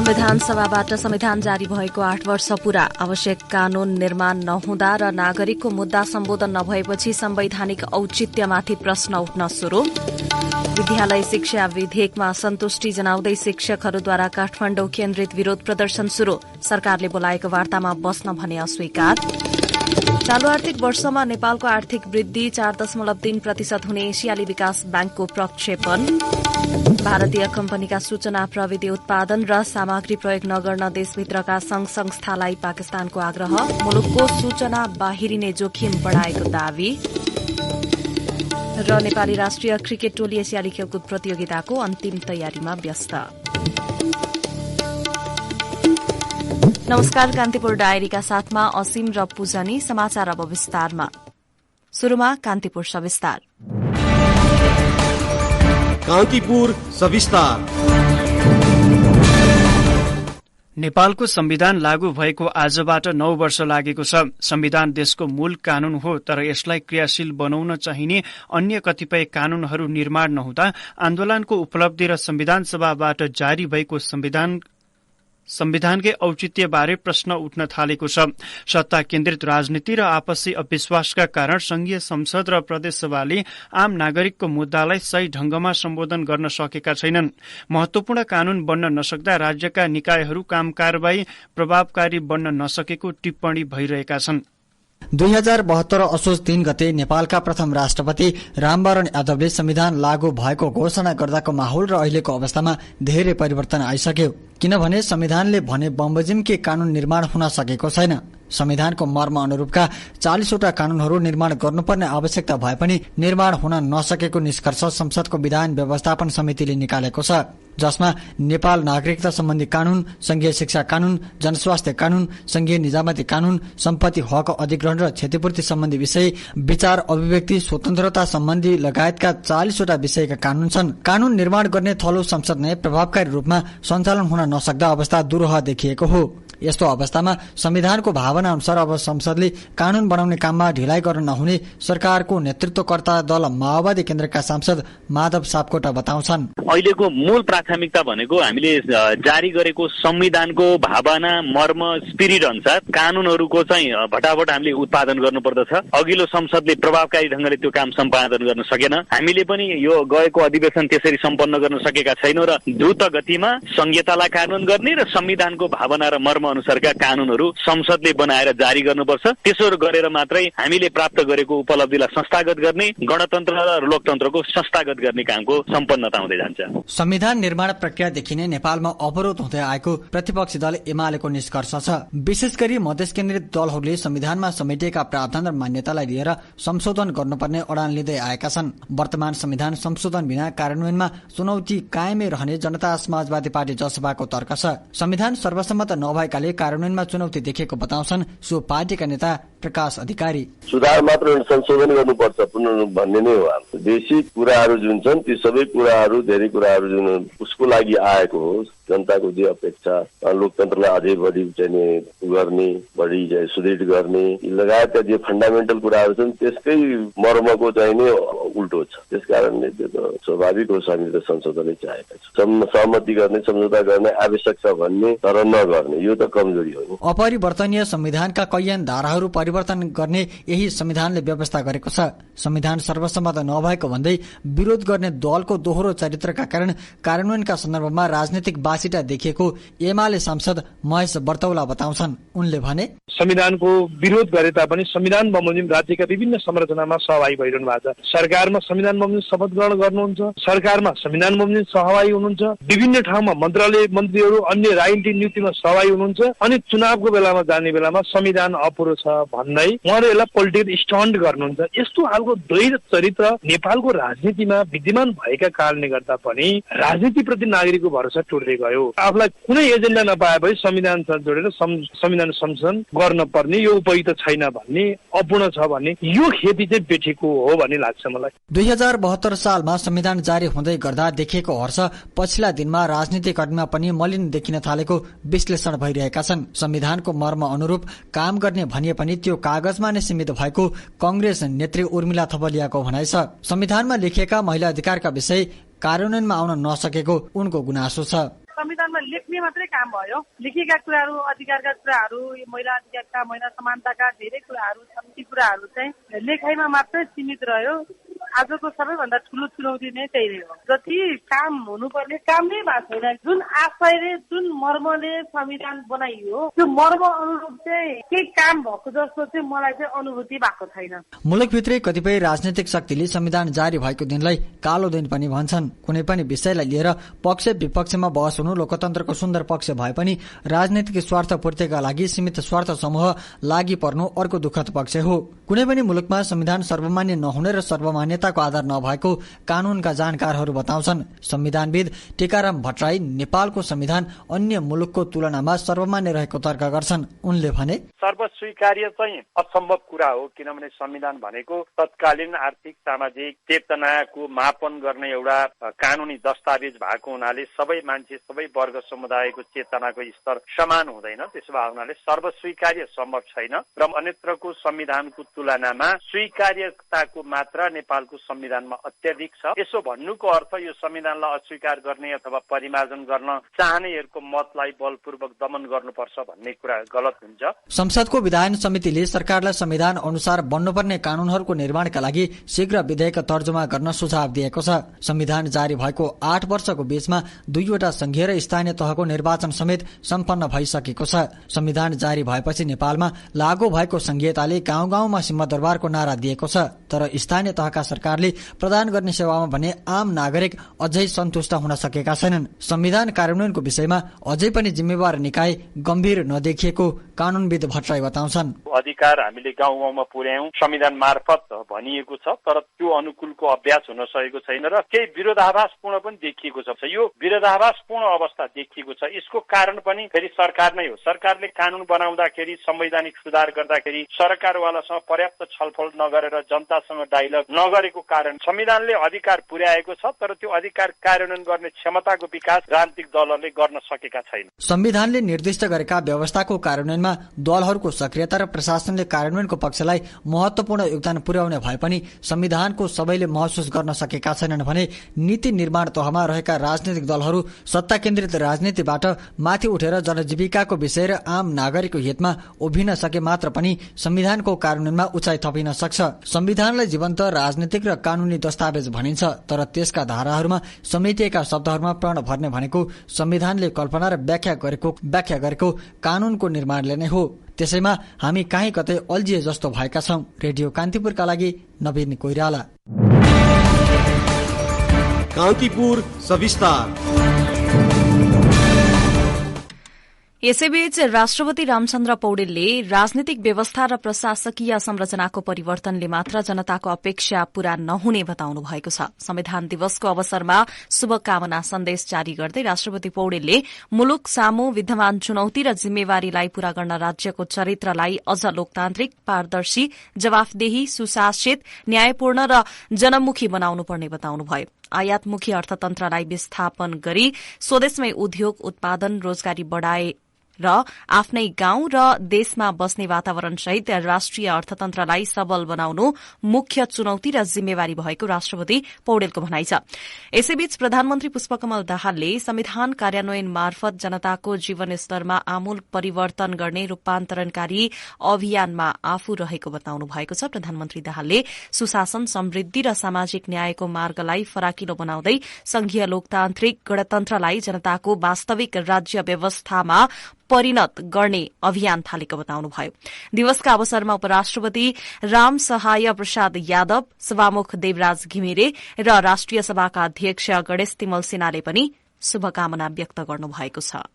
संविधान सभाबाट संविधान जारी भएको 8 वर्ष पूरा। आवश्यक कानून निर्माण नहुँदा र नागरिकको मुद्दा सम्बोधन नभएपछि संवैधानिक औचित्यमाथि प्रश्न उठ्न शुरू। विद्यालय शिक्षा विधेयकमा असन्तुष्टि जनाउँदै शिक्षकहरूद्वारा काठमाडौँ केन्द्रित विरोध प्रदर्शन शुरू। सरकारले बोलाएको वार्तामा बस्न भने अस्वीकार। चालू आर्थिक वर्षमा नेपालको आर्थिक वृद्धि 4.3% हुने एसियाली विकास ब्याङ्कको प्रक्षेपण। भारतीय कम्पनीका सूचना प्रविधि उत्पादन र सामग्री प्रयोग नगर्न देशभित्रका संघ संस्थालाई पाकिस्तानको आग्रह। मुलुकको सूचना बाहिरिने जोखिम बढ़ाएको दावी। र नेपाली राष्ट्रिय क्रिकेट टोली एसियाली खेलकुद प्रतियोगिताको अन्तिम तयारीमा व्यस्त। नमस्कार, कान्तिपुर डायरीका साथमा असीम र पूजनी। समाचार अब विस्तारमा। शुरूमा कान्तिपुर सविस्तार। कान्तिपुर सविस्तार। नेपालको संविधान लागू भएको आजबाट 9 वर्ष लागेको छ। संविधान देशको मूल कानून हो, तर यसलाई क्रियाशील बनाउन चाहिने अन्य कतिपय कानूनहरू निर्माण नहुँदा आन्दोलनको उपलब्धि र संविधान सभाबाट जारी भएको संविधानकै औचित्यबारे प्रश्न उठ्न थालेको छ। सत्ता केन्द्रित राजनीति र आपसी अविश्वासका कारण संघीय संसद र प्रदेशसभाले आम नागरिकको मुद्दालाई सही ढंगमा सम्बोधन गर्न सकेका छैनन्। महत्वपूर्ण कानून बन्न नसक्दा राज्यका निकायहरू काम कारबाही प्रभावकारी बन्न नसकेको टिप्पणी भइरहेका छन्। 2072 असोज 3 गते नेपालका प्रथम राष्ट्रपति रामवरण यादवले संविधान लागू भएको घोषणा गर्दाको माहौल र अहिलेको अवस्थामा धेरै परिवर्तन आइसक्यो। किनभने संविधानले भने बमोजिम के कानून निर्माण हुन सकेको छैन। संविधानको मर्म अनुरूपका 40 वटा कानूनहरू निर्माण गर्नुपर्ने आवश्यकता भए पनि निर्माण हुन नसकेको निष्कर्ष संसदको विधान व्यवस्थापन समितिले निकालेको छ, जसमा नेपाल नागरिकता सम्बन्धी कानून, संघीय शिक्षा कानून, जनस्वास्थ्य कानून, संघीय निजामती कानून, सम्पत्ति हक अधिग्रहण र क्षतिपूर्ति सम्बन्धी विषय, विचार अभिव्यक्ति स्वतन्त्रता सम्बन्धी लगायतका 40 वटा विषयका कानून छन्। कानून निर्माण गर्ने थलो संसद नै प्रभावकारी रूपमा सञ्चालन हुन नसक्दा अवस्था दुरूह देखिएको हो। यस्तो अवस्थामा संविधानको भावना अनुसार अब संसदले कानून बनाउने काममा ढिलाइ गर्न नहुने सरकारको नेतृत्वकर्ता दल माओवादी केन्द्रका सांसद माधव सापकोटा बताउँछन्। अहिलेको मूल प्राथमिकता भनेको हामीले जारी गरेको संविधानको भावना, मर्म, स्पिरिट अनुसार कानूनहरूको चाहिँ भटाभट हामीले उत्पादन गर्नुपर्दछ। अघिल्लो संसदले प्रभावकारी ढंगले त्यो काम सम्पादन गर्न सकेन। हामीले पनि यो गएको अधिवेशन त्यसरी सम्पन्न गर्न सकेका छैनौं र द्रुत गतिमा संहितालाई कानून गर्ने र संविधानको भावना र मर्म अनुसारका कानूनहरू संसदले बनाएर जारी गर्नुपर्छ। त्यसो गरेर मात्रै हामीले प्राप्त गरेको उपलब्धिलाई संस्थागत गर्ने, गणतन्त्र र लोकतन्त्रको संस्थागत गर्ने कामको सम्पन्नता हुँदै जान्छ। संविधान निर्माण प्रक्रियादेखि नै नेपालमा अवरोध हुँदै आएको प्रतिपक्षी दल एमालेको निष्कर्ष छ। विशेष गरी मधेस केन्द्रित दलहरूले संविधानमा समेटिएका प्रावधान र मान्यतालाई लिएर संशोधन गर्नुपर्ने अडान लिँदै आएका छन्। वर्तमान संविधान संशोधन बिना कार्यान्वयनमा चुनौती कायमै रहने जनता समाजवादी पार्टी जसपाको तर्क छ। संविधान सर्वसम्मत नभएकाले कार्यान्वयनमा चुनौती देखेको बताउँछन् सो पार्टीका नेता प्रकाश अधिकारी। सुधार मात्र संशोधन गर्नुपर्छ भन्ने नै हो। बेसिक कुराहरू जुन छन् ती सबै कुराहरू, धेरै कुराहरू जुन उसको लागि आएको हो, जनताको जे अपेक्षा, लोकतन्त्रलाई अझै बढी चाहिँ गर्ने, बढी चाहिँ सुदृढ गर्ने लगायतका जे फन्डामेन्टल कुराहरू छन् त्यसकै मर्मको चाहिँ नै उल्टो छ। त्यसकारणले त्यो त स्वाभाविक हो, संविधान संशोधनै चाहेका छन्। सहमति गर्ने, सम्झौता गर्ने आवश्यक छ भन्ने तर नगर्ने, यो त कमजोरी हो। अपरिवर्तनीय संविधानका कैयन धाराहरू परिवर्तन गर्ने यही संविधानले व्यवस्था गरेको छ। संविधान सर्वसम्मत नभएको भन्दै विरोध गर्ने दलको दोहोरो चरित्रका कारण कार्यान्वयनका सन्दर्भमा राजनीतिक बासिटा देखिएको एमाले सांसद महेश बर्तौला बताउँछन्। उनले भने संविधानको विरोध गरे तापनि संविधान बमोजिम राज्यका विभिन्न संरचनामा सहभागी भइरहनु भएको छ। सरकारमा संविधान बमोजिम शपथ ग्रहण गर्नुहुन्छ, सरकारमा संविधान बमोजिम सहभागी हुनुहुन्छ, विभिन्न ठाउँमा मन्त्रालय मन्त्रीहरू अन्य राजनीतिक नियुक्तिमा सहभागी हुनुहुन्छ, अनि चुनावको बेलामा जाने बेलामा संविधान अपुरो छ भन्दै उहाँले यसलाई पोलिटिकल स्टन्ट गर्नुहुन्छ। यस्तो खालको द्वैत चरित्र नेपालको राजनीतिमा विद्यमान भएका कारणले गर्दा पनि राजनीतिप्रति नागरिकको भरोसा टुट्दै गयो। आफूलाई कुनै एजेन्डा नपाएपछि संविधान जोडेर संविधान संशोधन गर्न पर्ने, यो उपयुक्त छैन भन्ने, अपूर्ण छ भन्ने यो खेती चाहिँ बेठेको हो भन्ने लाग्छ मलाई। 2072 सालमा संविधान जारी हुँदै गर्दा देखिएको हर्ष पछिल्ला दिनमा राजनीतिकरणमा पनि मलिन देखिन थालेको विश्लेषण भइरहेका छन्। संविधानको मर्म अनुरूप काम गर्ने भनिए पनि त्यो कागजमा नै सीमित भएको कंग्रेस नेत्री उर्मिला थपलियाको भनाइ छ। संविधानमा लेखिएका महिला अधिकारका विषय कार्यान्वयनमा आउन नसकेको उनको गुनासो छ। संविधानमा लेख्ने मात्रै काम भयो। लेखिएका कुराहरू, अधिकारका कुराहरू, महिला अधिकारका, महिला समानताका धेरै कुराहरू छन्। ती कुराहरू चाहिँ लेखाइमा मात्रै सीमित रह्यो। आजको सबैभन्दा ठुलो चुनौती नै त्यही नै हो। जति काम हुनुपर्ने काम नै भएको छैन। जुन आशयले, जुन मर्मले संविधान बनाइयो त्यो मर्म अनुरूप चाहिँ केही काम भएको जस्तो चाहिँ मलाई चाहिँ अनुभूति भएको छैन। मुलुकभित्रै कतिपय राजनीतिक शक्तिले संविधान जारी भएको दिनलाई कालो दिन पनि भन्छन्। कुनै पनि विषयलाई लिएर पक्ष विपक्षमा बहस हुनु लोकतन्त्रको सुन्दर पक्ष भए पनि राजनीतिक स्वार्थ पूर्तिका लागि सीमित स्वार्थ समूह लागि पर्नु अर्को दुःखद पक्ष हो। कुनै पनि मुलुकमा संविधान सर्वमान्य नहुने र सर्वमान्यताको आधार नभएको कानूनका जानकारहरू बताउँछन्। संविधानविद टीकाराम भट्टराई नेपालको संविधान अन्य मुलुकको तुलनामा सर्वमान्य रहेको तर्क गर्छन्। उनले भने सर्वस्वीकार्य चाहिँ असम्भव कुरा हो, किनभने संविधान भनेको तत्कालीन आर्थिक सामाजिक चेतनाको मापन गर्ने एउटा कानूनी दस्तावेज भएको हुनाले सबै मान्छे, सबै वर्ग समुदायको चेतनाको स्तर समान हुँदैन। त्यसो भए हुनाले सर्वस्वीकार्य सम्भव छैन र अन्यत्रको संविधानको तुलनामा स्वीकार्यताको मात्रा नेपालको संविधानमा अत्याधिक छ। यसो भन्नुको अर्थ यो संविधानलाई अस्वीकार गर्ने अथवा परिमार्जन गर्न चाहनेहरूको मतलाई बलपूर्वक दमन गर्नुपर्छ भन्ने कुरा गलत हुन्छ। संसदको विधायन समितिले सरकारलाई संविधान अनुसार बन्नुपर्ने कानूनहरूको निर्माणका लागि शीघ्र विधेयक तर्जुमा गर्न सुझाव दिएको छ। संविधान जारी भएको 8 वर्षको बीचमा 2वटा संघीय र स्थानीय तहको निर्वाचन समेत सम्पन्न भइसकेको छ। संविधान जारी भएपछि नेपालमा लागू भएको संघीयताले गाउँ गाउँमा सिंहदरबारको नारा दिएको छ। तर स्थानीय तहका सरकारले प्रदान गर्ने सेवामा भने आम नागरिक अझै सन्तुष्ट हुन सकेका छैनन्। संविधान कार्यान्वयनको विषयमा अझै पनि जिम्मेवार निकाय गम्भीर नदेखिएको कानूनविद भट्टराई बताउँछन्। अधिकार हामीले गाउँ गाउँमा पुर्यायौं, संविधान मार्फत भनिएको छ, तर त्यो अनुकूलको अभ्यास हुन सकेको छैन र केही विरोधाभासपूर्ण पनि देखिएको छ। यो विरोधाभासपूर्ण अवस्था देखिएको छ। यसको कारण पनि फेरि सरकार नै हो। सरकारले कानून बनाउँदाखेरि, संवैधानिक सुधार गर्दाखेरि सरकारवालासँग पर्याप्त छलफल नगरेर, जनतासँग डायलग नगरेको कारण संविधानले अधिकार पुर्याएको छ, तर त्यो अधिकार कार्यान्वयन गर्ने क्षमताको विकास राजनीतिक दलहरूले गर्न सकेका छैन। संविधानले निर्दिष्ट गरेका व्यवस्थाको कार्यान्वयनमा दलहरूको सक्रियता र प्रशासनले कार्यान्वयनको पक्षलाई महत्वपूर्ण योगदान पुर्याउने भए पनि संविधानको सबैले महसुस गर्न सकेका छैनन् भने नीति निर्माण तहमा रहेका राजनीतिक दलहरू सत्ता केन्द्रित राजनीतिबाट माथि उठेर जनजीविकाको विषय र आम नागरिकको हितमा उभिन सके मात्र पनि संविधानको कार्यान्वयनमा उचाइ थपिन सक्छ। संविधानलाई जीवन्त राजनीतिक र कानूनी दस्तावेज भनिन्छ, तर त्यसका धाराहरूमा समेटिएका शब्दहरूमा प्राण भर्ने भनेको संविधानले कल्पना र व्याख्या गरेको कानूनको निर्माणले नै हो। त्यसैमा हामी कहीँ कतै अल्झिए जस्तो भएका छौं। रेडियो कान्तिपुरका लागि नवीन कोइराला। कान्तिपुर सविस्तार। यसैबीच राष्ट्रपति रामचन्द्र पौडेलले राजनीतिक व्यवस्था र प्रशासकीय संरचनाको परिवर्तनले मात्र जनताको अपेक्षा पूरा नहुने बताउनु भएको छ। संविधान दिवसको अवसरमा शुभकामना सन्देश जारी गर्दै राष्ट्रपति पौडेलले मुलुक सामू विद्यमान चुनौती र जिम्मेवारीलाई पूरा गर्न राज्यको चरित्रलाई अझ लोकतान्त्रिक, पारदर्शी, जवाफदेही, सुशासित, न्यायपूर्ण र जनमुखी बनाउनुपर्ने बताउनुभयो। आयातमुखी अर्थतन्त्रलाई विस्थापन गरी स्वदेशमै उद्योग, उत्पादन, रोजगारी बढ़ाए र आफ्नै गाउँ र देशमा बस्ने वातावरण सहित राष्ट्रिय अर्थतन्त्रलाई सबल बनाउनु मुख्य चुनौती र जिम्मेवारी भएको राष्ट्रपति पौडेलको भनाइ छ। यसैबीच प्रधानमन्त्री पुष्पकमल दाहालले संविधान कार्यान्वयन मार्फत जनताको जीवन स्तरमा आमूल परिवर्तन गर्ने रूपान्तरणकारी अभियानमा आफू रहेको बताउनु भएको छ। प्रधानमन्त्री दाहालले सुशासन, समृद्धि र सामाजिक न्यायको मार्गलाई फराकिलो बनाउँदै संघीय लोकतान्त्रिक गणतन्त्रलाई जनताको वास्तविक राज्य व्यवस्थामा परिणत गर्ने अभियान थालेको बताउनुभयो। दिवसका अवसरमा उपराष्ट्रपति राम सहाय प्रसाद यादव, सभामुख देवराज घिमिरे र राष्ट्रिय सभाका अध्यक्ष गणेश तिमल सिन्हाले पनि शुभकामना व्यक्त गर्नुभएको छ।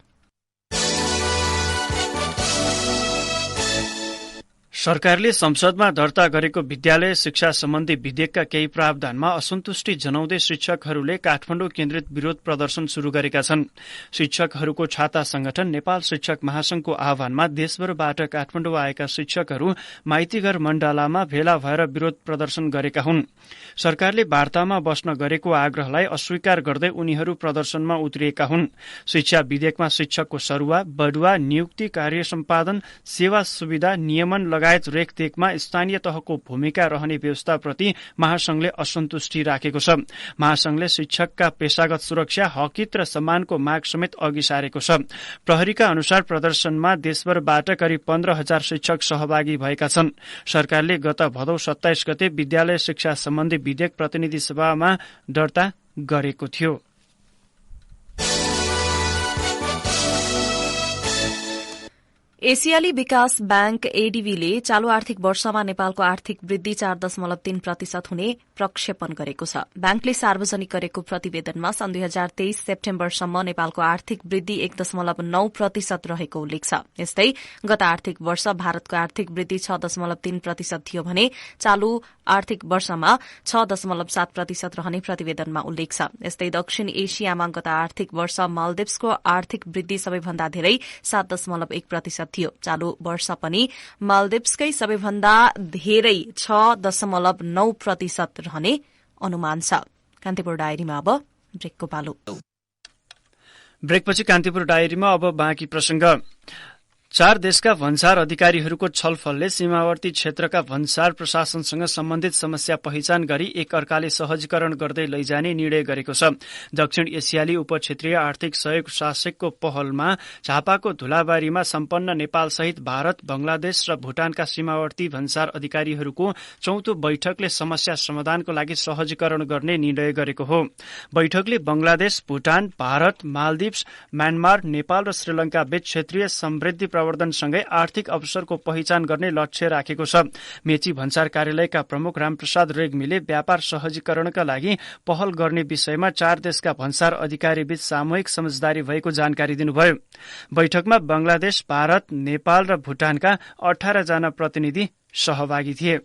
सरकारले संसदमा दर्ता गरेको विद्यालय शिक्षा सम्बन्धी विधेयकका केही प्रावधानमा असन्तुष्टि जनाउँदै शिक्षकहरूले काठमाडौँ केन्द्रित विरोध प्रदर्शन शुरू गरेका छन्। शिक्षकहरूको छाता संगठन नेपाल शिक्षक महासंघको आह्वानमा देशभरबाट काठमाडौँ आएका शिक्षकहरू माइतीघर मण्डलामा भेला भएर विरोध प्रदर्शन गरेका हुन्। सरकारले वार्तामा बस्न गरेको आग्रहलाई अस्वीकार गर्दै उनीहरू प्रदर्शनमा उत्रिएका हुन्। शिक्षा विधेयकमा शिक्षकको सरुवा, बढुवा, नियुक्ति, कार्य सम्पादन, सेवा सुविधा, नियमन लगायत लगायत रेखदेखमा स्थानीय तहको भूमिका रहने व्यवस्थाप्रति महासंघले असन्तुष्टि राखेको छ। महासंघले शिक्षकका पेशागत सुरक्षा, हकित र सम्मानको माग समेत अघि सारेको छ। प्रहरीका अनुसार प्रदर्शनमा देशभरबाट करिब 15,000 शिक्षक सहभागी भएका छन्। सरकारले गत भदौ 27 गते विद्यालय शिक्षा सम्बन्धी विधेयक प्रतिनिधि सभामा दर्ता गरेको थियो। एसियाली विकास बैंक एडीबीले चालू आर्थिक वर्षमा नेपालको आर्थिक वृद्धि 4.3% हुने प्रक्षेपण गरेको छ। बैंकले सार्वजनिक गरेको प्रतिवेदनमा सन् 2023 सेप्टेम्बरसम्म नेपालको आर्थिक वृद्धि 1.9% रहेको उल्लेख छ। यस्तै गत आर्थिक वर्ष भारतको आर्थिक वृद्धि 6.3% थियो भने चालू आर्थिक वर्षमा 6.7% रहने प्रतिवेदनमा उल्लेख छ। यस्तै दक्षिण एशियामा गत आर्थिक वर्ष मालदिप्सको आर्थिक वृद्धि सबैभन्दा धेरै 7.1% थियो। चालू वर्ष पनि मालदिप्सकै सबैभन्दा धेरै 6.9% रहने अनुमान छ। कान्तिपुर डायरीमा अब ब्रेकको पालो। ब्रेकपछि कान्तिपुर डायरीमा अब बाँकी प्रसंग। 4 देशका भन्सार अधिकारीहरूको छलफलले सीमावर्ती क्षेत्रका भन्सार प्रशासनसँग सम्बन्धित समस्या पहिचान गरी एक अर्काले सहजीकरण गर्दै लैजाने निर्णय गरेको छ। दक्षिण एसियाली उपक्षेत्रीय आर्थिक सहयोग शासकको पहलमा झापाको धुलाबारीमा सम्पन्न नेपालसहित भारत, बंगलादेश र भूटानका सीमावर्ती भन्सार अधिकारीहरूको 4औं बैठकले समस्या समाधानको लागि सहजीकरण गर्ने निर्णय गरेको हो। बैठकले बंगलादेश, भूटान, भारत, मालदिप्स, म्यानमार, नेपाल र श्रीलंका बीच क्षेत्रीय समृद्धि प्रवर्धनसँगै आर्थिक अवसरको पहिचान गर्ने लक्ष्य राखेको छ। मेची भन्सार कार्यालयका प्रमुख रामप्रसाद रेग्मीले व्यापार सहजीकरणका लागि पहल गर्ने विषयमा 4 देशका भन्सार अधिकारीबीच सामूहिक समझदारी भएको जानकारी दिनुभयो। बैठकमा बंगलादेश, भारत, नेपाल र भूटानका 18 जना प्रतिनिधि सहभागी थिए।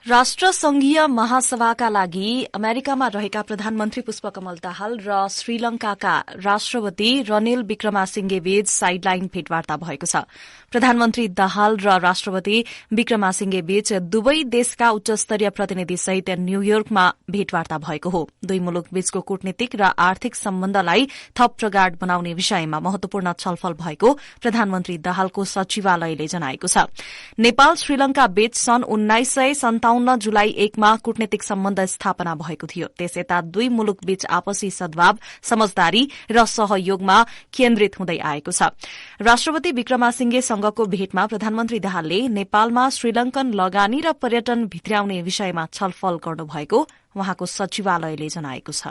राष्ट्रसंघीय महासभाका लागि अमेरिकामा रहेका प्रधानमन्त्री पुष्पकमल दाहाल र श्रीलंकाका राष्ट्रपति रनिल विक्रमासिंघे बीच साइडलाइन भेटवार्ता भएको छ। प्रधानमन्त्री दाहाल र राष्ट्रपति विक्रमासिंघे बीच दुवै देशका उच्चस्तरीय प्रतिनिधि सहित न्यूयोर्कमा भेटवार्ता भएको हो। दुई मुलुक बीचको कूटनीतिक र आर्थिक सम्बन्धलाई थप प्रगाढ़ बनाउने विषयमा महत्वपूर्ण छलफल भएको प्रधानमन्त्री दाहालको सचिवालयले जनाएको छ। नेपाल श्रीलंका बीच सन् 1957 जुलाई 1 मा कूटनीतिक सम्बन्ध स्थापना भएको थियो। त्यसयता दुई मुलुक बीच आपसी सद्भाव, समझदारी र सहयोगमा केन्द्रित हुँदै आएको छ। राष्ट्रपति विक्रमासिंघेसँगको भेटमा प्रधानमन्त्री दाहालले नेपालमा श्रीलंकन लगानी र पर्यटन भित्र्याउने विषयमा छलफल गर्नुभएको उहाँको सचिवालयले जनाएको छ।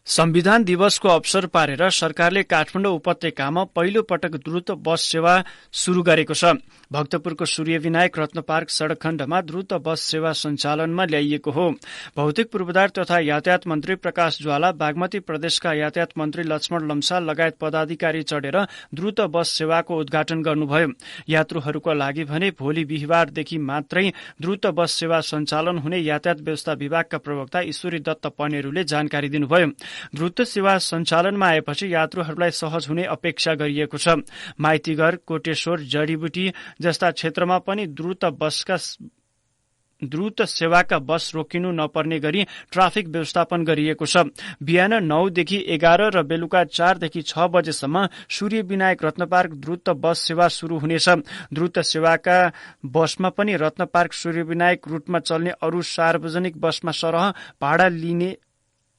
संविधान दिवसको अवसर पारेर सरकारले काठमाडौँ उपत्यकामा पहिलो पटक द्रुत बस सेवा शुरू गरेको छ। भक्तपुरको सूर्य विनायक रत्न पार्क सड़क खण्डमा द्रुत बस सेवा सञ्चालनमा ल्याइएको हो। भौतिक पूर्वाधार तथा यातायात मन्त्री प्रकाश ज्वाला, बागमती प्रदेशका यातायात मन्त्री लक्ष्मण लम्साल लगायत पदाधिकारी चढेर द्रुत बस सेवाको उद्घाटन गर्नुभयो। यात्रुहरूको लागि भने भोलि बिहिबारदेखि मात्रै द्रुत बस सेवा सञ्चालन हुने यातायात व्यवस्था विभागका प्रवक्ता ईश्वरी दत्त पनेरूले जानकारी दिनुभयो। द्रुत सेवा सञ्चालनमा आएपछि यात्रुहरूलाई सहज हुने अपेक्षा गरिएको छ। माइतीघर, कोटेश्वर, जडीबुटी जस्ता क्षेत्रमा पनि द्रुत सेवाका बस रोकिनु नपर्ने गरी ट्राफिक व्यवस्थापन गरिएको छ। बिहान 9 देखि 11 र बेलुका 4 देखि 6 बजेसम्म सूर्य विनायक रत्नपार्क द्रुत बस सेवा शुरू हुनेछ। द्रुत सेवाका बसमा पनि रत्नपार्क सूर्य विनायक रूटमा चल्ने अरू सार्वजनिक बसमा सरह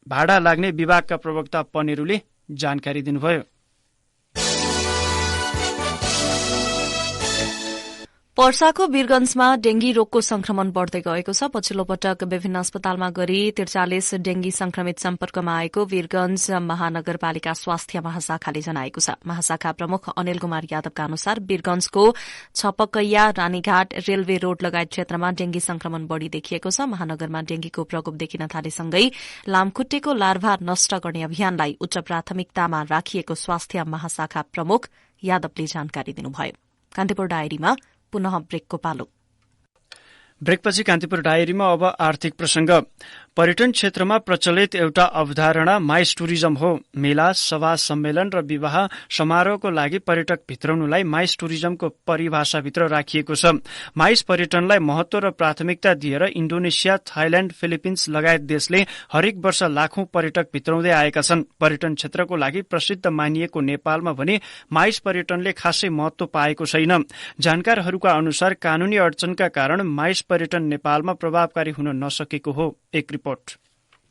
भाडा लाग्ने विभागका प्रवक्ता पनेरूले जानकारी दिनुभयो। पर्साको वीरगंजमा डेंगी रोगको संक्रमण बढ़दै गएको छ। पछिल्लो पटक विभिन्न अस्पतालमा गरी 43 डेंगी संक्रमित सम्पर्कमा आएको वीरगंज महानगरपालिका स्वास्थ्य महाशाखाले जनाएको छ। महाशाखा प्रमुख अनिल कुमार यादवका अनुसार वीरगंजको छपकैया, रानीघाट, रेलवे रोड लगायत क्षेत्रमा डेंगी संक्रमण बढ़ी देखिएको छ। महानगरमा डेंगीको प्रकोप देखिन थालेसँगै लामखुट्टेको लार्भा नष्ट गर्ने अभियानलाई उच्च प्राथमिकतामा राखिएको स्वास्थ्य महाशाखा प्रमुख यादवले जानकारी दिनुभयो। कान्तिपुर डायरीमा पुनः ब्रेकको पालो। ब्रेकपछि कान्तिपुर डायरीमा अब आर्थिक प्रसंग। पर्यटन क्षेत्रमा प्रचलित एउटा अवधारणा माइस टुरिज्म हो। मेला, सभा, सम्मेलन र विवाह समारोहको लागि पर्यटक भित्राउनुलाई माइस टुरिज्मको परिभाषाभित्र राखिएको छ। माइस पर्यटनलाई महत्व र प्राथमिकता दिएर इन्डोनेसिया, थाइल्याण्ड, फिलिपिन्स लगायत देशले हरेक वर्ष लाखौं पर्यटक भित्राउँदै आएका छन्। पर्यटन क्षेत्रको लागि प्रसिद्ध मानिएको नेपालमा भने माइस पर्यटनले खासै महत्व पाएको छैन। जानकारहरूका अनुसार कानूनी अडचनका कारण माइस पर्यटन नेपालमा प्रभावकारी हुन नसकेको हो। एक रिपोर्ट।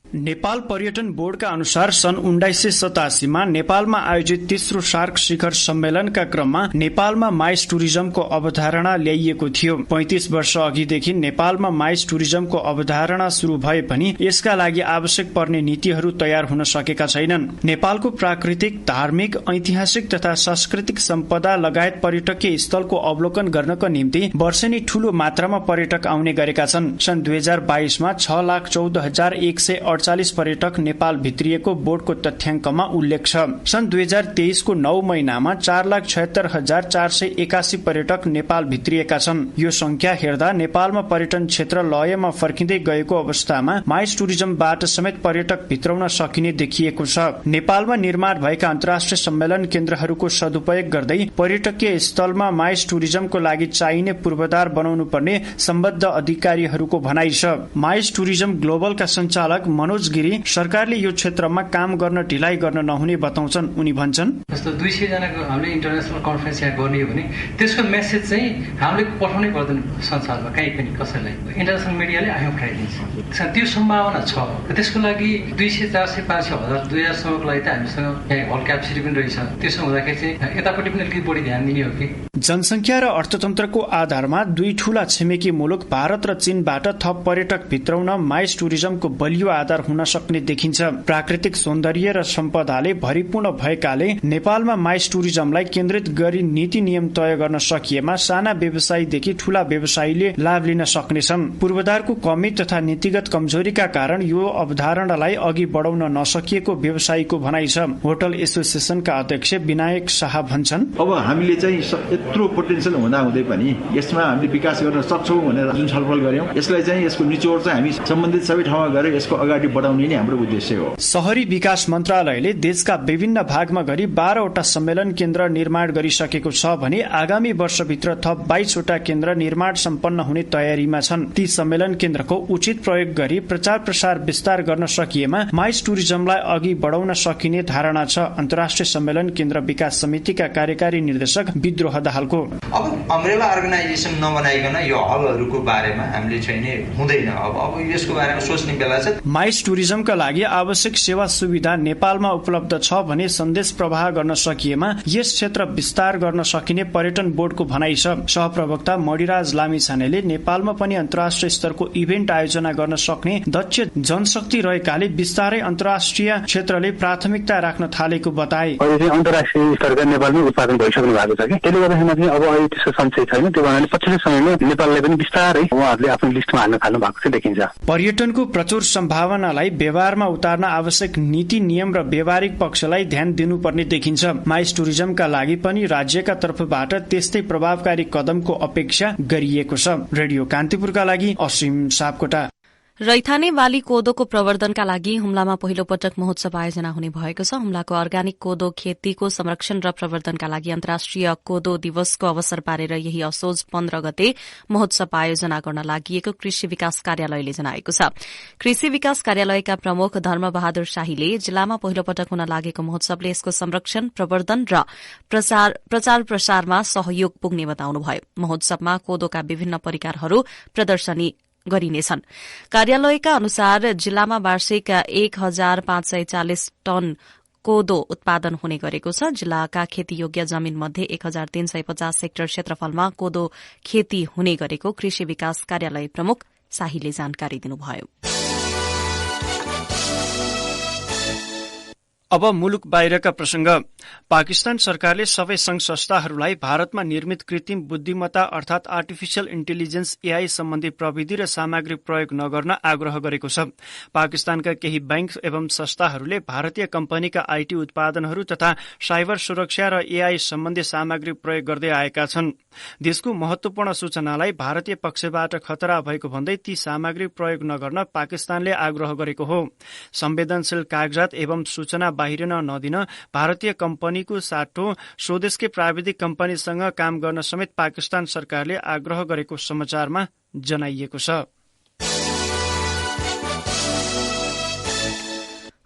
नेपाल पर्यटन बोर्डका अनुसार सन् 1987 मा नेपालमा आयोजित तेस्रो सार्क शिखर सम्मेलनका क्रममा नेपालमा माइस टुरिज्मको अवधारणा ल्याइएको थियो। 35 वर्ष अघिदेखि नेपालमा माइस टुरिज्मको अवधारणा शुरू भए पनि यसका लागि आवश्यक पर्ने नीतिहरू तयार हुन सकेका छैनन्। नेपालको प्राकृतिक, धार्मिक, ऐतिहासिक तथा सांस्कृतिक सम्पदा लगायत पर्यटकीय स्थलको अवलोकन गर्नको निम्ति वर्षेनी ठूलो मात्रामा पर्यटक आउने गरेका छन्। सन् 2022 मा 6,14,148 पर्यटक नेपाल भित्रिएको बोर्डको तथ्याङ्कमा उल्लेख छ। सन् 2023 को 9 महिनामा 4,76,481 पर्यटक नेपाल भित्रिएका छन्। यो संख्या हेर्दा नेपालमा पर्यटन क्षेत्र लयमा फर्किँदै गएको अवस्थामा माइस टुरिज्मबाट समेत पर्यटक भित्राउन सकिने देखिएको छ। नेपालमा निर्माण भएका अन्तर्राष्ट्रिय सम्मेलन केन्द्रहरूको सदुपयोग गर्दै पर्यटकीय स्थलमा माइस टुरिज्मको लागि चाहिने पूर्वाधार बनाउनु पर्ने सम्बद्ध अधिकारीहरूको भनाइ छ। माइस टुरिज्म ग्लोबलका सञ्चालक मनोज गिरी सरकारले यो क्षेत्रमा काम गर्न ढिलाइ गर्न नहुने बताउँछन्। उनी भन्छन्, जस्तो 200 जनाको हामीले इन्टरनेशनल कन्फरेन्स यहाँ गर्ने हो भने त्यसको मेसेज चाहिँ हामीले पठाउनै पर्दैन संसारमा कहीँ पनि कसैलाई। इन्टरनेशनल मिडियाले आफै पठाइदिन्छ। त्यो सम्भावना छ। त्यसको लागि 200, 400, 500, 1000, 2000 सम्मको लागि त हामीसँग यहाँ हल क्यापेसिटी पनि रहेछ। त्यसो हुँदाखेरि चाहिँ यतापट्टि पनि अलिकति बढी ध्यान दिने हो कि। जनसङ्ख्या र अर्थतन्त्रको आधारमा दुई ठूला छिमेकी मुलुक भारत र चीनबाट थप पर्यटक भित्राउन माइस टुरिज्मको बलियो आधार हुन सक्ने देखिन्छ। प्राकृतिक सौन्दर्य र सम्पदाले भरिपूर्ण भएकाले नेपालमा माइस टुरिज्मलाई केन्द्रित गरी नीति नियम तय गर्न सकिएमा साना व्यवसायीदेखि ठूला व्यवसायीले लाभ लिन सक्नेछन्। पूर्वाधारको कमी तथा नीतिगत कमजोरीका कारण यो अवधारणालाई अघि बढाउन नसकिएको व्यवसायीको भनाइ छ। होटल एसोसिएसनका अध्यक्ष विनायक शाह भन्छन्, अब हामीले चाहिँ यत्रो पोटेन्सियल हुँदाहुँदै पनि यसमा हामीले विकास गर्न सक्छौं भनेर जुन छलफल गर्यौं, यसलाई चाहिँ यसको निचोड चाहिँ हामी सम्बन्धित सबै ठाउँमा गएर यसको अगाडि बढाउने नै हाम्रो उद्देश्य हो। शहरी विकास मन्त्रालयले देशका विभिन्न भागमा गरी 12 वटा सम्मेलन केन्द्र निर्माण गरिसकेको छ भने आगामी वर्षभित्र थप 22 वटा केन्द्र निर्माण सम्पन्न हुने तयारीमा छन्। ती सम्मेलन केन्द्रको उचित प्रयोग गरी प्रचार प्रसार विस्तार गर्न सकिएमा माइस टुरिज्मलाई अघि बढाउन सकिने धारणा छ। अन्तर्राष्ट्रिय सम्मेलन केन्द्र विकास समितिका कार्यकारी निर्देशक विद्रोह दाहालको, अब अम्ब्रेला अर्गनाइजेसन नबनाइकन यो हबहरूको बारेमा हामीले चाहिँ हुँदैन। अब यसको बारेमा सोच्ने बेला छ। माइस टुरिज्मका लागि आवश्यक सेवा सुविधा नेपालमा उपलब्ध छ भने सन्देश प्रवाह गर्न सकिएमा यस क्षेत्र विस्तार गर्न सकिने पर्यटन बोर्डको भनाइ छ। सहप्रवक्ता मणिराज लामिछानेले नेपालमा पनि अन्तर्राष्ट्रिय स्तरको इभेन्ट आयोजना गर्न सक्ने दक्ष जनशक्ति रहेकाले बिस्तारै अन्तर्राष्ट्रिय क्षेत्रले प्राथमिकता राख्न थालेको बताए। अन्तर्राष्ट्रिय स्तरका नेपालमै उत्पादन भइसक्नु भएको छ कि त्यसले गर्दाखेरि अब अहिले त्यसको संशय छैन। त्यो भनाले पछिल्लो समयमा नेपाललाई पनि बिस्तारै उहाँहरूले आफ्नो लिस्टमा हाल्न थाल्नु भएको चाहिँ देखिन्छ। पर्यटनको प्रचुर सम्भावनालाई व्यवहारमा उतार्न आवश्यक नीति नियम र व्यवहारिक पक्षलाई ध्यान दिनुपर्ने देखिन्छ। माइस टुरिज्मका लागि पनि राज्यका तर्फबाट त्यस्तै प्रभावकारी कदमको अपेक्षा गरिएको छ। रेडियो कान्तिपुरका लागि असीम सापकोटा। रैथाने बाली कोदोको प्रवर्धनका लागि हुम्लामा पहिलो पटक महोत्सव आयोजना हुने भएको छ। हुम्लाको अर्ग्यानिक कोदो खेतीको संरक्षण र प्रवर्धनका लागि अन्तर्राष्ट्रिय कोदो दिवसको अवसर पारेर यही असोज 15 गते महोत्सव आयोजना गर्न लागि कृषि विकास कार्यालयले जनाएको छ। कृषि विकास कार्यालयका प्रमुख धर्मबहादुर शाहीले जिल्लामा पहिलो पटक हुन लागेको महोत्सवले यसको संरक्षण, प्रवर्धन र प्रचार प्रसारमा सहयोग पुग्ने बताउनुभयो। महोत्सवमा कोदोका विभिन्न परिकारहरू प्रदर्शनी गरिनेछन्। कार्यालयका अनुसार जिल्लामा वार्षिक 1540 टन कोदो उत्पादन हुने गरेको छ। जिल्लाका खेतीयोग्य जमीन मध्ये 1350 हेक्टर क्षेत्रफलमा कोदो खेती हुने गरेको कृषि विकास कार्यालय प्रमुख शाहीले जानकारी दिनुभयो। अब मुलुक बाहिरका प्रसंग। पाकिस्तान सरकारले सबै संघ संस्थाहरूलाई भारतमा निर्मित कृत्रिम बुद्धिमत्ता अर्थात आर्टिफिशियल इन्टेलिजेन्स एआई सम्बन्धी प्रविधि र सामग्री प्रयोग नगर्न आग्रह गरेको छ। पाकिस्तानका केही बैंक एवं संस्थाहरूले भारतीय कम्पनीका आईटी उत्पादनहरू तथा साइबर सुरक्षा र एआई सम्बन्धी सामग्री प्रयोग गर्दै आएका छन्। देशको महत्वपूर्ण सूचनालाई भारतीय पक्षबाट खतरा भएको भन्दै ती सामग्री प्रयोग नगर्न पाकिस्तानले आग्रह गरेको हो। संवेदनशील कागजात एवं सूचना बाहिरिन नदिन भारतीय कम्पनीको साटो स्वदेशकै प्राविधिक कम्पनीसँग काम गर्न समेत पाकिस्तान सरकारले आग्रह गरेको समाचारमा जनाइएको छ।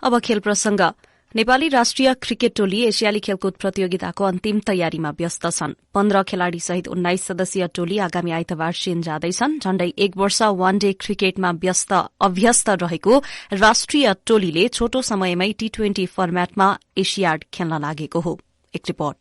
अब खेल प्रसंग। नेपाली राष्ट्रिय क्रिकेट टोली एसियाली खेलकुद प्रतियोगिताको अन्तिम तयारीमा व्यस्त छन्। 15 खेलाड़ी सहित 19 सदस्यीय टोली आगामी आइतबार चीन जाँदैछन्। झण्डै 1 वर्ष वन डे क्रिकेटमा अभ्यस्त रहेको राष्ट्रिय टोलीले छोटो समयमै T20 फर्मेटमा एशियाड खेल्न लागेको हो। एक रिपोर्ट।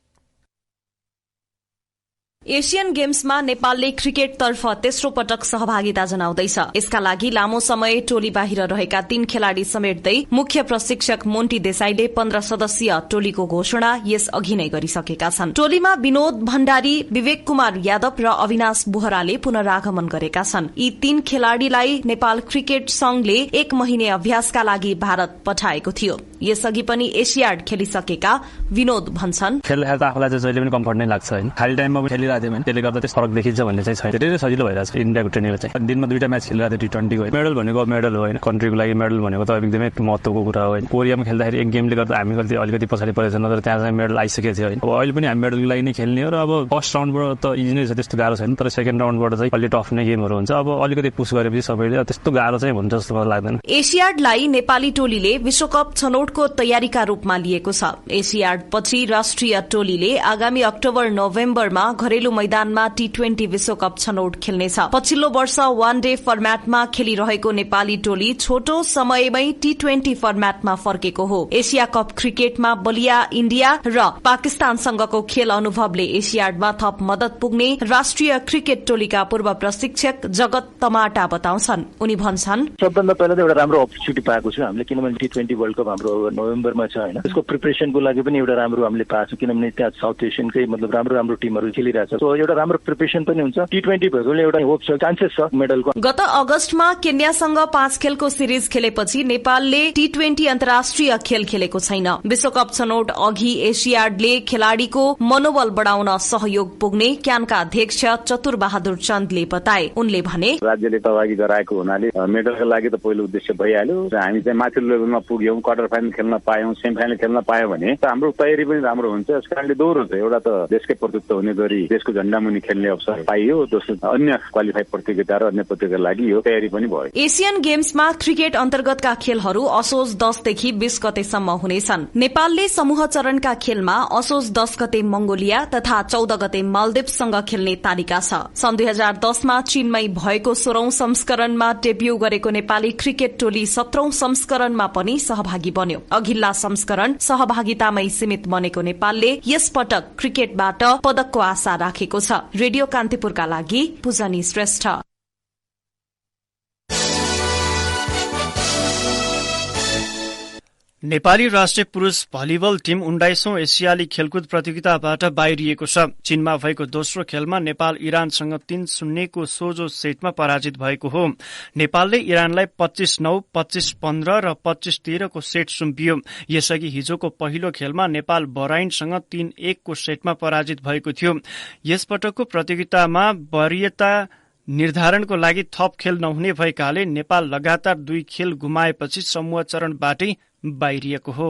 एशियन गेम्समा नेपालले क्रिकेटतर्फ तेस्रो पटक सहभागिता जनाउँदैछ। यसका लागि लामो समय टोली बाहिर रहेका 3 खेलाड़ी समेट्दै मुख्य प्रशिक्षक मोन्टी देसाईले 15 सदस्यीय टोलीको घोषणा यस अघि नै गरिसकेका छन्। टोलीमा विनोद भण्डारी, विवेक कुमार यादव र अविनाश बोहराले पुनरागमन गरेका छन्। यी 3 खेलाड़ीलाई नेपाल क्रिकेट संघले 1 महिने अभ्यासका लागि भारत पठाएको थियो। यसअघि पनि एशियाड खेलिसकेका विनोद भन्छन्, खेल्दा त आफूलाई चाहिँ जहिले पनि कम्फर्ट नै लाग्छ हैन। खाली टाइममा पनि खेलिरहेको थिएँ, त्यसले गर्दा चाहिँ फरक देखिन्छ भन्ने चाहिँ छैन। धेरै सजिलो भइरहेछ इन्डियाको ट्रेनिङमा चाहिँ। दिनमा 2टा म्याच खेलिरहेको थिएँ T20 को। मेडल भनेको मेडल हो हैन, कन्ट्रीको लागि मेडल भनेको त एकदमै महत्त्वको कुरा हो हैन। कोरियामा खेल्दाखेरि एक गेमले गर्दा हामी अलिकति पछाडि परेछ, नत्र त्यहाँ चाहिँ मेडल आइसकेको थियो हैन। अब अहिले पनि हामी मेडलको लागि नै खेल्ने हो र अब फर्स्ट राउन्डबाट त इजी नै छ, त्यस्तो गाह्रो छैन। तर सेकेन्ड राउन्डबाट चाहिँ अलि टफ नै गेमहरू हुन्छ। अब अलिकति पुश गरेपछि सबैले त्यस्तो गाह्रो चाहिँ हुन्छ जस्तो मलाई लाग्दैन। एशियाडलाई नेपाली टोलीले विश्वकप छनौटको तयारीका रूपमा लिएको छ। एशियाड पछि राष्ट्रिय टोलीले आगामी अक्टोबर-नोभेम्बरमा घरेलु मैदानमा T20 विश्वकप छनौट खेल्नेछ। पछिल्लो वर्ष वन डे फर्मेटमा खेलिरहेको नेपाली टोली छोटो समयमै T20 फर्मेटमा फर्केको हो। एशिया कप क्रिकेटमा बलिया इण्डिया र पाकिस्तानसँगको खेल अनुभवले एशियाडमा थप मदत पुग्ने राष्ट्रिय क्रिकेट टोलीका पूर्व प्रशिक्षक जगत तमाटा बताउँछन्। उनी भन्छन्, सबभन्दा पहिला त एउटा राम्रो अपर्च्युनिटी पाएको छु हामीले, किनभने T20 वर्ल्ड कप हाम्रो नोभेम्बरमा छ हैन। त्यसको प्रिपरेसनको लागि पनि एउटा राम्रो हामीले पाएको छौं, किनभने त्यहाँ साउथ एसियनकै मतलब राम्रो टिमहरू खेलिरहेछ। सो एउटा राम्रो प्रिपरेसन पनि हुन्छ। T20 भएकोले एउटा होप छ, चान्सेस छ मेडलको। गत अगस्तमा केन्यासँग 5 खेलको सिरिज खेलेपछि नेपालले T20 अन्तर्राष्ट्रिय खेल खेलेको छैन। विश्वकप छनौट अघि एशियाडले खेलाड़ीको मनोबल बढाउन सहयोग पुग्ने क्यानका अध्यक्ष चतुर बहादुर चन्दले बताए। उनले भने, राज्यले सहभागी गराएको हुनाले मेडलको लागि त पहिलो उद्देश्य भइहाल्यो र हामी चाहिँ माथिल्लो लेभलमा पुग्यौं, क्वार्टर फाइनल खेल्न पायौं, सेमी फाइनल खेल्न पायौं भने हाम्रो तयारी पनि राम्रो हुन्छ। यसकारणले दोहोरो छ, एउटा त देशकै प्रतिनिधित्व हुने गरी देशको झण्डा मुनि खेल्ने अवसर पाइयो, दोस्रो अन्य क्वालिफाई प्रतियोगिता र अन्य प्रतियोगिताका लागि यो तयारी पनि भयो। एशियन गेम्समा क्रिकेट अन्तर्गतका खेलहरू असोज 10 देखि 20 गतेसम्म हुनेछन्। नेपालले समूह चरणका खेलमा असोज 10 गते मंगोलिया तथा 14 गते मालदिप्ससँग खेल्ने तालिका छ। सन् 2010 मा चीनमै भएको 16औं संस्करणमा डेब्यू गरेको नेपाली क्रिकेट टोली 17औं संस्करणमा पनि सहभागी बन्यो। अघिल्ला संस्करण सहभागितामै सीमित बनेको नेपालले यस पटक क्रिकेटबाट पदकको आशा राखेको छ। रेडियो कान्तिपुरका लागि पूजनी श्रेष्ठ। नेपाली राष्ट्रिय पुरूष भलिबल टीम 19औं एसियाली खेलकुद प्रतियोगिताबाट बाहिरिएको छ। चीनमा भएको दोस्रो खेलमा नेपाल इरानसँग 3-0 को सोझो सेटमा पराजित भएको हो। नेपालले इरानलाई 25-9, 25-15 र 25-13 को सेट सुम्पियो। यसअघि हिजोको पहिलो खेलमा नेपाल बहराइनसँग 3-1 को सेटमा पराजित भएको थियो। यसपटकको प्रतियोगितामा वरीयता निर्धारणको लागि थप खेल नहुने भएकाले नेपाल लगातार 2 खेल गुमाएपछि समूह चरणबाटै बाहिरिएको हो।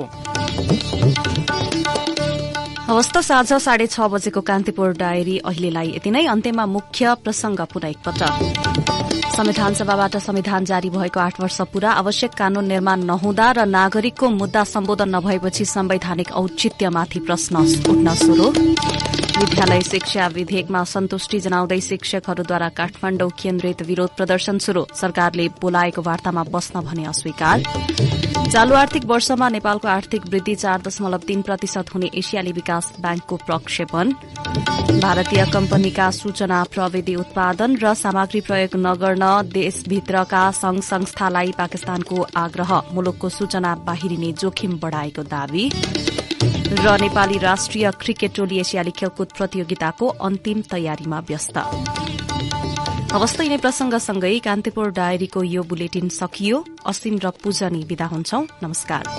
हवस् त साँझ 6:30 बजेको कान्तिपुर डायरी अहिलेलाई यति नै। अन्त्यमा मुख्य प्रसंग पुनः एकपटक। संविधान सभाबाट संविधान जारी भएको 8 वर्ष पूरा, आवश्यक कानून निर्माण नहुँदा र नागरिकको मुद्दा सम्बोधन नभएपछि संवैधानिक औचित्यमाथि प्रश्न उठ्न शुरू। विद्यालय शिक्षा विधेयकमा असन्तुष्टि जनाउँदै शिक्षकहरूद्वारा काठमाडौँ केन्द्रित विरोध प्रदर्शन शुरू। सरकारले बोलाएको वार्तामा बस्न भने अस्वीकार। चालू आर्थिक वर्षमा नेपालको आर्थिक वृद्धि 4.3% हुने एसियाली विकास बैंकको प्रक्षेपण। भारतीय कम्पनीका सूचना प्रविधि उत्पादन र सामग्री प्रयोग नगर्न देशभित्रका संघ संस्थालाई पाकिस्तानको आग्रह। मुलुकको सूचना बाहिरिने जोखिम बढ़ाएको दावी। र नेपाली राष्ट्रिय क्रिकेट टोली एसियाली खेलकुद प्रतियोगिताको अन्तिम तयारीमा व्यस्त। हवस् यिनै प्रसंगसँगै कान्तिपुर डायरीको यो बुलेटिन सकियो। असीम र पूजनी विदा हुन्छौं। नमस्कार।